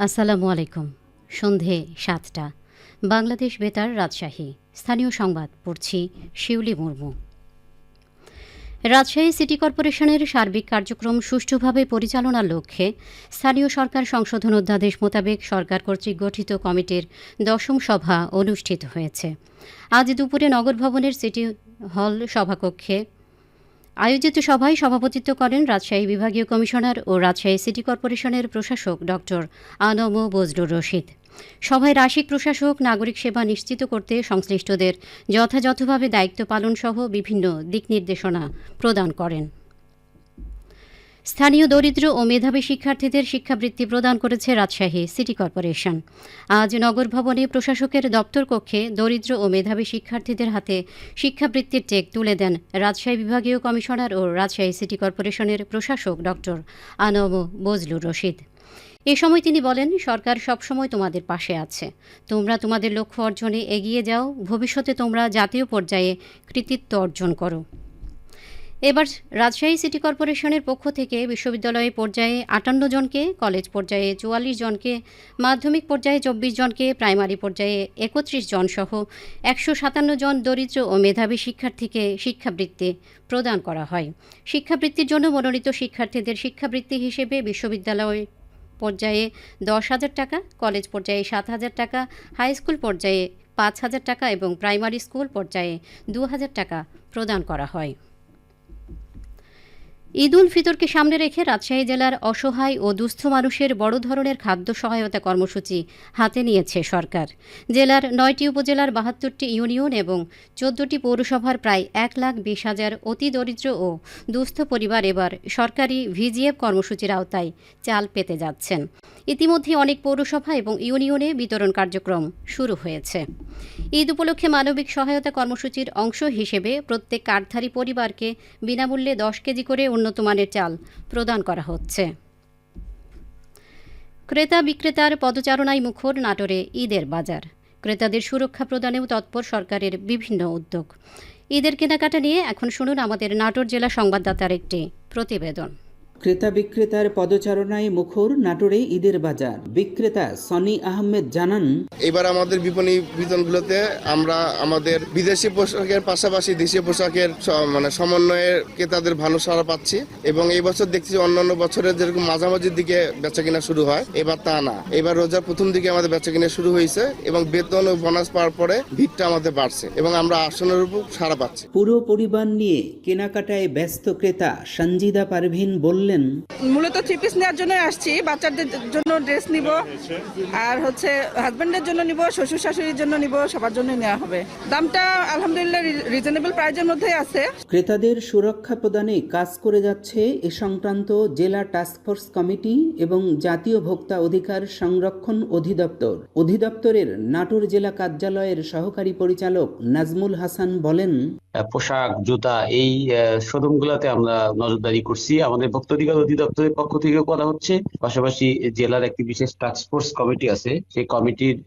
আসসালামু আলাইকুম। সন্ধে ৭টা। বাংলাদেশ বেতার, রাজশাহী। স্থানীয় সংবাদ পড়ছি শিউলি মুর্মু। রাজশাহী সিটি কর্পোরেশনের সার্বিক কার্যক্রম সুষ্ঠুভাবে পরিচালনার লক্ষ্যে স্থানীয় সরকার সংশোধন অধ্যাদেশ মোতাবেক সরকার কর্তৃক গঠিত কমিটির ১০ম সভা অনুষ্ঠিত হয়েছে। আজ দুপুরে নগর ভবনের সিটি হল সভাকক্ষে আয়োজিত সভায় সভাপতিত্ব করেন রাজশাহী বিভাগীয় কমিশনার ও রাজশাহী সিটি কর্পোরেশনের প্রশাসক ডক্টর আনম বজলুর রশিদ। সভায় রাশিক প্রশাসক নাগরিক সেবা নিশ্চিত করতে সংশ্লিষ্টদের যথাযথভাবে দায়িত্ব পালন সহ বিভিন্ন দিক নির্দেশনা প্রদান করেন। স্থানীয় দরিদ্র ও মেধাবী শিক্ষার্থীদের শিক্ষাবৃত্তি প্রদান করেছে রাজশাহী সিটি কর্পোরেশন। আজ নগর ভবনে প্রশাসকের দপ্তর কক্ষে দরিদ্র ও মেধাবী শিক্ষার্থীদের হাতে শিক্ষাবৃত্তির চেক তুলে দেন রাজশাহী বিভাগীয় কমিশনার ও রাজশাহী সিটি কর্পোরেশনের প্রশাসক ডক্টর আনম বজলুর রশিদ। এ সময় তিনি বলেন, সরকার সবসময় তোমাদের পাশে আছে। তোমরা তোমাদের লক্ষ্য অর্জনে এগিয়ে যাও। ভবিষ্যতে তোমরা জাতীয় পর্যায়ে কৃতিত্ব অর্জন করো। এবার রাজশাহী সিটি কর্পোরেশনের পক্ষ থেকে বিশ্ববিদ্যালয় পর্যায়ে ৫৮ জনকে, কলেজ পর্যায়ে ৪৪ জনকে, মাধ্যমিক পর্যায়ে ২৪ জনকে, প্রাইমারি পর্যায়ে ৩১ জন সহ ১৫৭ জন দরিদ্র ও মেধাবী শিক্ষার্থীকে শিক্ষাবৃত্তি প্রদান করা হয়। শিক্ষাবৃত্তির জন্য মনোনীত শিক্ষার্থীদের শিক্ষাবৃত্তি হিসেবে বিশ্ববিদ্যালয় পর্যায়ে ১০,০০০ টাকা, কলেজ পর্যায়ে ৭,০০০ টাকা, হাই স্কুল পর্যায়ে ৫,০০০ টাকা এবং প্রাইমারি স্কুল পর্যায়ে ২,০০০ টাকা প্রদান করা হয়। ঈদ উল ফিতরকে সামনে রেখে রাজশাহী জেলার অসহায় ও দুস্থ মানুষের বড় ধরনের খাদ্য সহায়তা কর্মসূচি হাতে নিয়েছে সরকার। জেলার ৯টি উপজেলার ৭২টি ইউনিয়ন এবং ১৪টি পৌরসভার প্রায় ১,২০,০০০ অতি দরিদ্র ও দুস্থ পরিবার এবার সরকারি ভিজিএফ কর্মসূচির আওতায় চাল পেতে যাচ্ছেন। ইতিমধ্যে অনেক পৌরসভা এবং ইউনিয়নে বিতরণ কার্যক্রম শুরু হয়েছে। ঈদ উপলক্ষে মানবিক সহায়তা কর্মসূচির অংশ হিসেবে প্রত্যেক কার্ডধারী পরিবারকে বিনামূল্যে ১০ কেজি করে উন্নত মানের চাল প্রদান করা হচ্ছে। ক্রেতা বিক্রেতার পদচারণায় মুখর নাটোরে ঈদের বাজার। ক্রেতাদের সুরক্ষা প্রদানেও তৎপর সরকারের বিভিন্ন উদ্যোগ। ঈদের কেনাকাটা নিয়ে এখন শুনুন আমাদের নাটোর জেলা সংবাদদাতার একটি প্রতিবেদন। ক্রেতা বিক্রেতার পদচারণায় মুখর নাটোরে ঈদের বাজার। বিক্রেতা সনি আহমেদ জানান, এবার আমাদের বিপণনগুলোতে আমরা আমাদের বিদেশি পোশাকের পাশাপাশি দেশীয় পোশাকের সমন্বয়ে ক্রেতাদের ভালো সাড়া পাচ্ছি এবং এই বছর দেখছি অন্যান্য বছরের যেরকম মাঝামাঝির দিকে বেচা কিনা শুরু হয়, এবার তা না। এবার রোজার প্রথম দিকে আমাদের বেচা কিনা শুরু হয়েছে এবং বেতন ও বোনাস পাওয়ার পরে ভিড়টা আমাদের বাড়ছে এবং আমরা আসনের উপর সাড়া পাচ্ছি। পুরো পরিবার নিয়ে কেনাকাটায় ব্যস্ত ক্রেতা সঞ্জিদা পারভিন বললেন, মূলত 3 পিস নেওয়ার জন্য আসছি। বাচ্চাদের জন্য ড্রেস নিব, আর হাজবেন্ডের জন্য নিব, শ্বশুর শাশুড়ির জন্য নিব, সবার জন্য নেওয়া হবে। দামটা আলহামদুলিল্লাহ রিজনেবল প্রাইজের মধ্যে আছে। ক্রেতাদের সুরক্ষা প্রদানে কাজ করে যাচ্ছে এ সংক্রান্ত জেলা টাস্কফোর্স কমিটি এবং জাতীয় ভোক্তা অধিকার সংরক্ষণ অধিদপ্তর। অধিদপ্তরের নাটোর জেলা কার্যালয়ের সহকারী পরিচালক নাজমুল হাসান বলেন, পোশাক, জুতা এই শোরুমগুলোতে আমরা নজরদারি করছি। আমাদের ভোক্তা অধিকার অধিদপ্তরের পক্ষ থেকে করা হচ্ছে। পাশাপাশি জেলার একটি বিশেষ টাস্কফোর্স কমিটি আছে, সেই কমিটির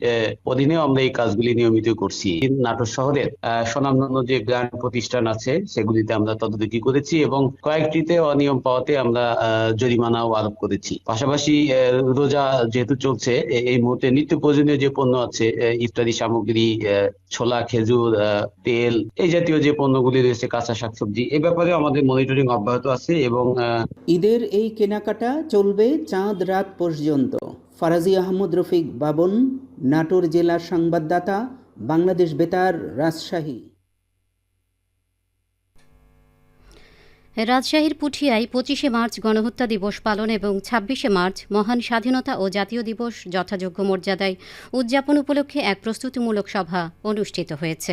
অধীনেও আমরা এই কাজগুলি নিয়মিত করছি। নাটোর শহরের স্বনামধন্য যে ব্র্যান্ড প্রতিষ্ঠান আছে সেগুলিতে আমরা তদারকি করেছি এবং কয়েকটিতে অনিয়ম পাওয়াতে আমরা জরিমানাও আরোপ করেছি। পাশাপাশি রোজা যেহেতু চলছে, এই মুহূর্তে নিত্য প্রয়োজনীয় যে পণ্য আছে, ইফতারি সামগ্রী, ছোলা, খেজুর, তেল, এই জাতীয় যে পণ্যগুলি রয়েছে, কাঁচা শাকসবজি, এই ব্যাপারে আমাদের মনিটরিং অব্যাহত আছে এবং ঈদের এই কেনাকাটা চলবে চাঁদ রাত পর্যন্ত। ফারাজি আহমদ রফিক বাবন, নাটোর জেলার সংবাদদাতা, বাংলাদেশ বেতার, রাজশাহী। রাজশাহীর পুঠিয়ায় ২৫শে মার্চ গণহত্যা দিবস পালন এবং ২৬শে মার্চ মহান স্বাধীনতা ও জাতীয় দিবস যথাযোগ্য মর্যাদায় উদযাপন উপলক্ষে এক প্রস্তুতিমূলক সভা অনুষ্ঠিত হয়েছে।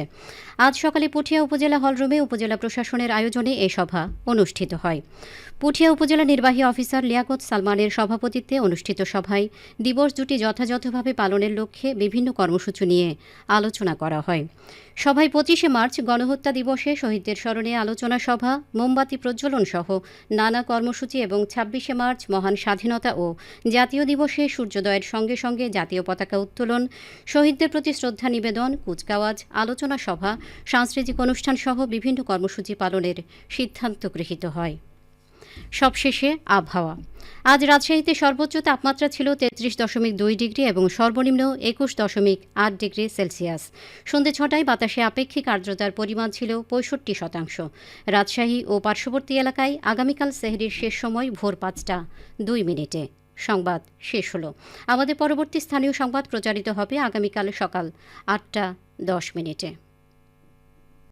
আজ সকালে পুঠিয়া উপজেলা হলরুমে উপজেলা প্রশাসনের আয়োজনে এই সভা অনুষ্ঠিত হয়। পুঠিয়া উপজেলা নির্বাহী অফিসার লিয়াকত সালমানের সভাপতিত্বে অনুষ্ঠিত সভায় দিবস দুটি যথাযথভাবে পালনের লক্ষ্যে বিভিন্ন কর্মসূচি নিয়ে আলোচনা করা হয়। সভায় ২৫শে মার্চ গণহত্যা দিবসে শহীদদের স্মরণে আলোচনা সভা, মোমবাতি প্রজ্বলন সহ নানা কর্মসূচি এবং ২৬শে মার্চ মহান স্বাধীনতা ও জাতীয় দিবসে সূর্যোদয়ের সঙ্গে সঙ্গে জাতীয় পতাকা উত্তোলন, শহীদদের প্রতি শ্রদ্ধা নিবেদন, কুচকাওয়াজ, আলোচনা সভা, সাংস্কৃতিক অনুষ্ঠান সহ বিভিন্ন কর্মসূচি পালনের সিদ্ধান্ত গৃহীত হয়। সবশেষে আবহাওয়া। আজ রাজশাহীতে সর্বোচ্চ তাপমাত্রা ছিল 33.2 ডিগ্রি এবং সর্বনিম্ন 21.8 ডিগ্রি সেলসিয়াস। সন্ধ্যে 6টায় বাতাসে আপেক্ষিক আর্দ্রতার পরিমাণ ছিল 65%। রাজশাহী ও পার্শ্ববর্তী এলাকায় আগামীকাল সেহরির শেষ সময় ভোর 5টা 2 মিনিটে। সংবাদ শেষ হলো। আমাদের পরবর্তী স্থানীয় সংবাদ প্রচারিত হবে আগামীকাল সকাল 8টা 10 মিনিটে।